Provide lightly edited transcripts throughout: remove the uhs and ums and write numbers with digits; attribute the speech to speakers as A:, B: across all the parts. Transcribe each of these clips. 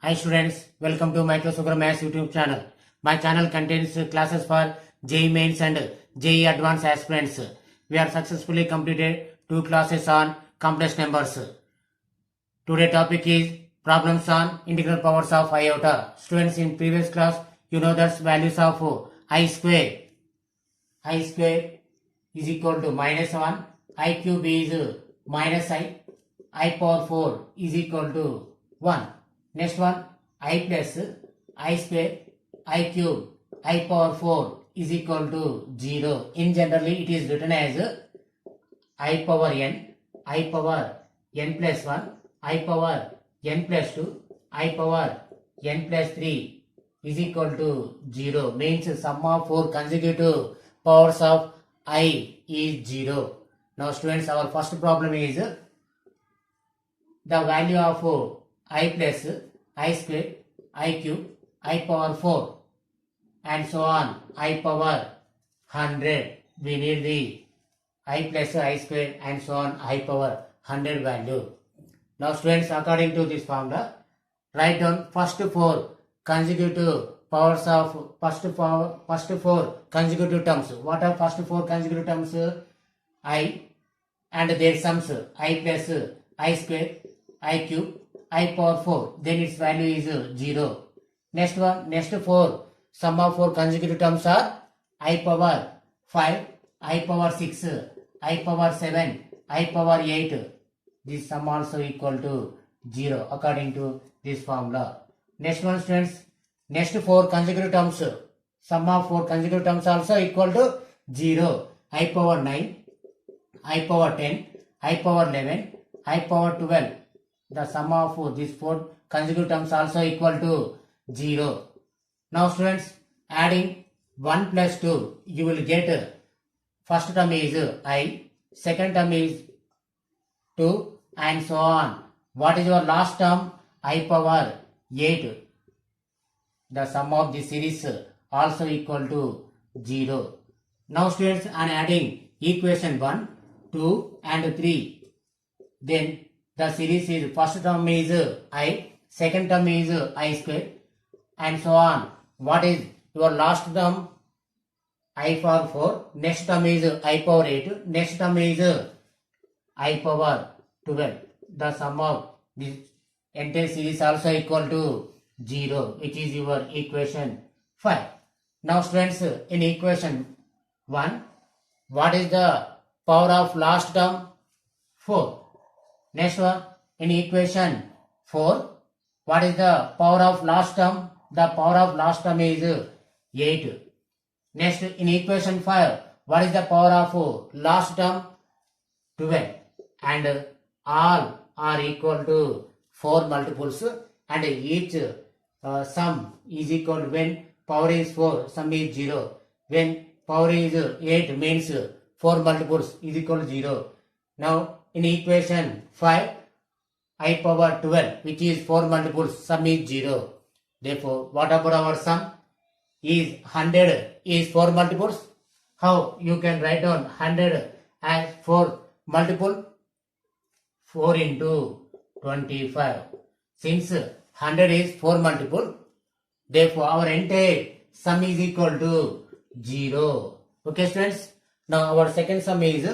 A: Hi students, welcome to Microsugar Maths YouTube channel. My channel contains classes for JEE Mains and JEE Advanced aspirants. We have successfully completed 2 classes on complex numbers. Today topic is problems on integral powers of iota. Students, in previous class you know that values of I square is equal to minus 1, I cube is minus I power 4 is equal to 1. Next one, I plus I square, I cube, I power 4 is equal to 0. In generally, it is written as I power n plus 1, I power n plus 2, I power n plus 3 is equal to 0. Means sum of 4 consecutive powers of I is 0. Now students, our first problem is the value of I plus I square, I cube, I power 4 and so on, I power 100. We need the I plus I square and so on, I power 100 value. Now students, according to this formula, write down first 4 consecutive powers of first 4 consecutive terms. What are first 4 consecutive terms? I and their sums I plus I square, I cube, I power 4, then its value is 0. Next 4 sum of 4 consecutive terms are I power 5, I power 6, I power 7, I power 8. This sum also equal to 0 according to this formula. Next one students, next 4 consecutive terms, sum of 4 consecutive terms also equal to 0. I power 9, I power 10, I power 11, I power 12. The sum of these 4 consecutive terms also equal to 0. Now students, adding 1 plus 2, you will get first term is I, second term is 2 and so on. What is your last term? I power 8. The sum of this series also equal to 0. Now students, I am adding equation 1, 2 and 3. Then the series is first term is I, second term is I square and so on. What is your last term? I power 4, next term is I power 8, next term is I power 12. The sum of this entire series also equal to 0, which is your equation 5. Now students, in equation 1, what is the power of last term? 4. Next one, in equation 4, what is the power of last term? The power of last term is 8. Next, in equation 5, what is the power of last term? 12. And all are equal to 4 multiples and each sum is equal to, when power is 4, sum is 0. When power is 8 means 4 multiples is equal to 0. Now, in equation 5, I power 12, which is 4 multiples, sum is 0. Therefore, what about our sum? Is 100 is 4 multiples? How you can write down 100 as 4 multiple? 4 into 25. Since 100 is 4 multiple, therefore our entire sum is equal to 0. Okay students? Now our second sum is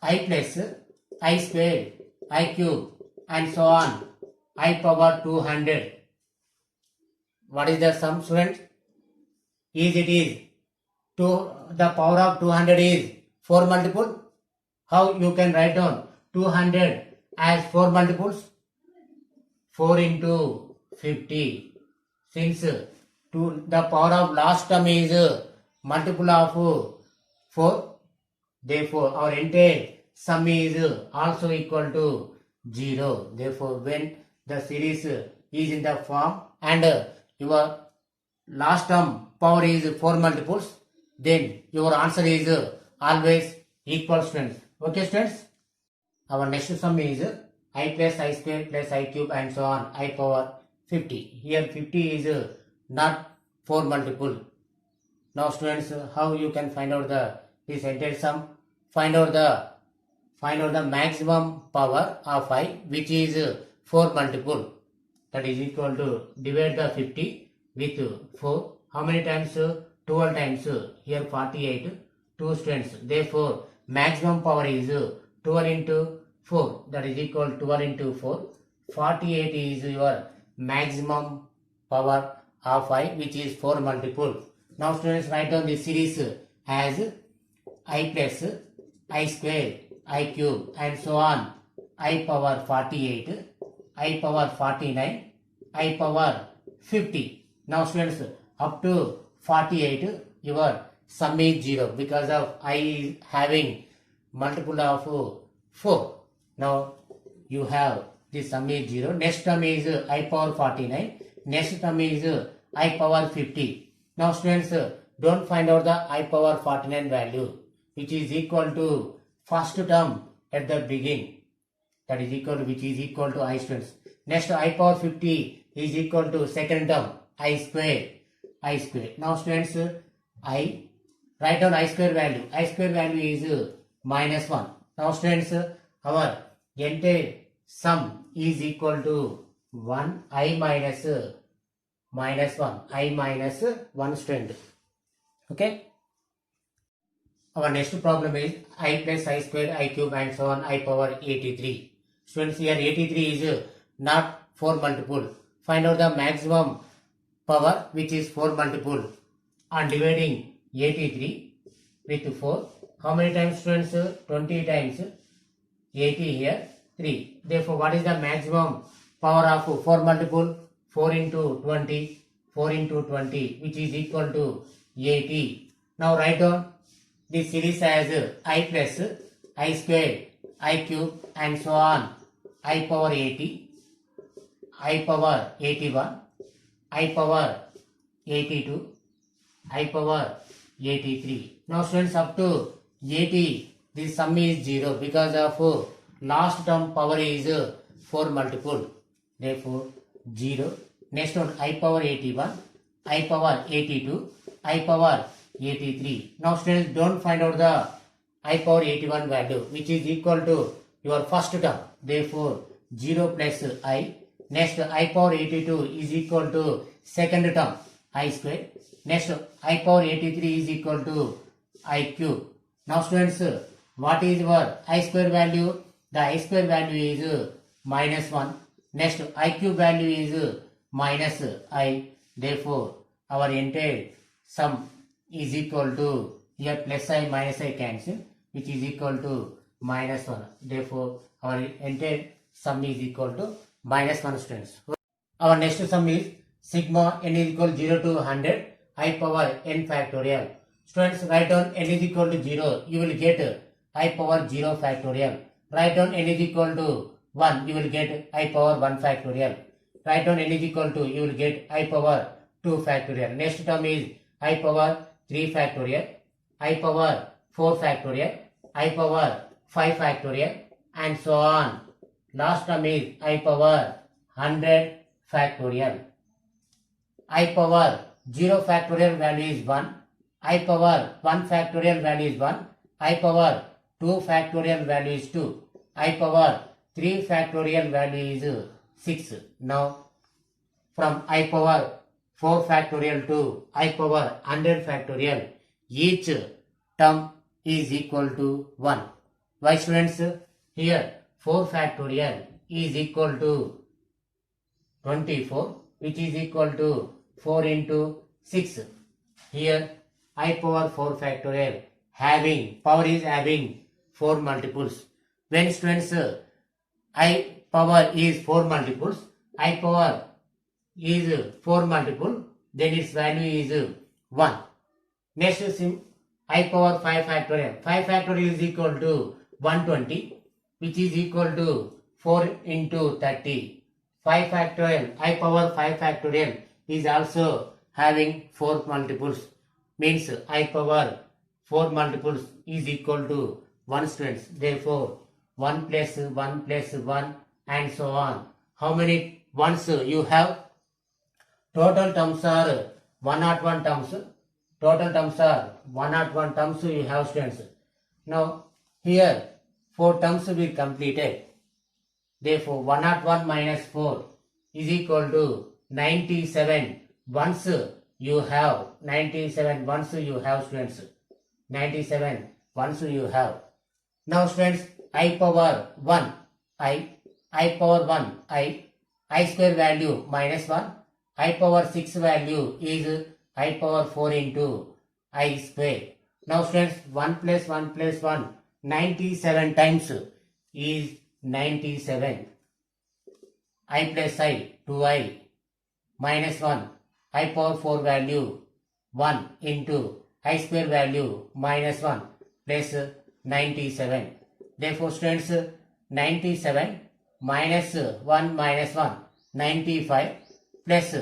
A: I plus I square, I cube and so on, I power 200. What is the sum students? Is 2, the power of 200 is 4 multiple? How you can write down 200 as 4 multiples? 4 into 50. Since the power of last term is multiple of 4, therefore our entire sum is also equal to 0. Therefore, when the series is in the form and your last term power is 4 multiples, then your answer is always equal students. Okay students? Our next sum is I plus I square plus I cube and so on, I power 50. Here 50 is not 4 multiple. Now students, how you can find out the this entire sum. Find out the maximum power of I, which is 4 multiple. That is equal to divide the 50 with 4. How many times? 12 times. Here 48. 2 students. Therefore, maximum power is 12 into 4. That is equal to 12 into 4. 48 is your maximum power of I, which is 4 multiple. Now students, write down this series as I plus I square, I cube, and so on. I power 48, I power 49, I power 50. Now students, up to 48, your sum is 0 because of I is having multiple of 4. Now you have this sum is 0. Next term is I power 49. Next term is I power 50. Now students, don't find out the I power 49 value, which is equal to first term at the beginning. That is equal to, which is equal to I students. Next I power 50 is equal to second term I square. Now students, I write down I square value. I square value is minus 1. Now students, our entire sum is equal to 1 I minus 1. I minus 1 student. Okay. Our next problem is I plus I square, I cube, and so on, I power 83. Students, here 83 is not 4 multiple. Find out the maximum power, which is 4 multiple. On dividing 83 with 4, how many times students? 20 times 80 here, 3. Therefore, what is the maximum power of 4 multiple? 4 into 20, 4 into 20, which is equal to 80. Now write down this series as I plus I square, I cube, and so on. I power 80, I power 81, I power 82, I power 83. Now students, up to 80, this sum is 0 because of last term power is 4 multiple. Therefore, 0. Next one, I power 81, I power 82, I power 83. Now students, don't find out the I power 81 value, which is equal to your first term. Therefore, 0 plus I. Next, I power 82 is equal to second term, I square. Next, I power 83 is equal to I cube. Now students, what is your I square value? The I square value is minus 1. Next, I cube value is minus I. Therefore, our entire sum is equal to, here plus I minus I cancel, which is equal to minus 1. Therefore, our entire sum is equal to minus 1 students. Our next sum is sigma n is equal to 0 to 100 I power n factorial. Students, write down n is equal to 0, you will get I power 0 factorial. Write down n is equal to 1, you will get I power 1 factorial. Write down n is equal to, you will get I power 2 factorial. Next term is I power 3 factorial, I power 4 factorial, I power 5 factorial, and so on. Last term is I power 100 factorial. I power 0 factorial value is 1, I power 1 factorial value is 1, I power 2 factorial value is 2, I power 3 factorial value is 6. Now, from I power 4 factorial to I power 100 factorial, each term is equal to 1. Why students? Here 4 factorial is equal to 24, which is equal to 4 into 6. Here I power 4 factorial power is having 4 multiples. When students, I power is 4 multiples, I power is 4 multiple, then its value is 1. Next, I power 5 factorial. 5 factorial is equal to 120, which is equal to 4 into 30. 5 factorial, I power 5 factorial is also having 4 multiples. Means I power 4 multiples is equal to 1 students. Therefore, 1 plus 1 plus 1 and so on. How many ones you have? Total terms are 101 terms. Total terms are 101 terms you have, students. Now here 4 terms will be completed. Therefore 101 minus 4 is equal to 97 once you have 97 once you have, students. 97 once you have. Now students, I power 1 I power 1 I square value minus 1, I power 6 value is I power 4 into I square. Now students, 1 plus 1 plus 1 97 times is 97. I plus I 2I minus 1 I power 4 value 1 into I square value minus 1 plus 97. Therefore students, 97 minus 1 minus 1 95 plus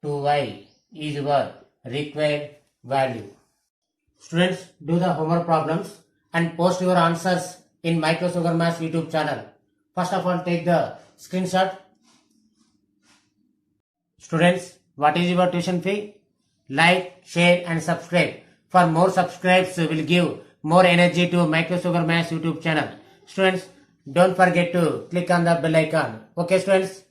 A: 2y is your required value. Students, do the homework problems and post your answers in Micro Sugar Maths YouTube channel. First of all, take the screenshot. Students, what is your tuition fee? Like, share and subscribe. For more subscribes will give more energy to Micro Sugar Maths YouTube channel. Students, don't forget to click on the bell icon. Okay students?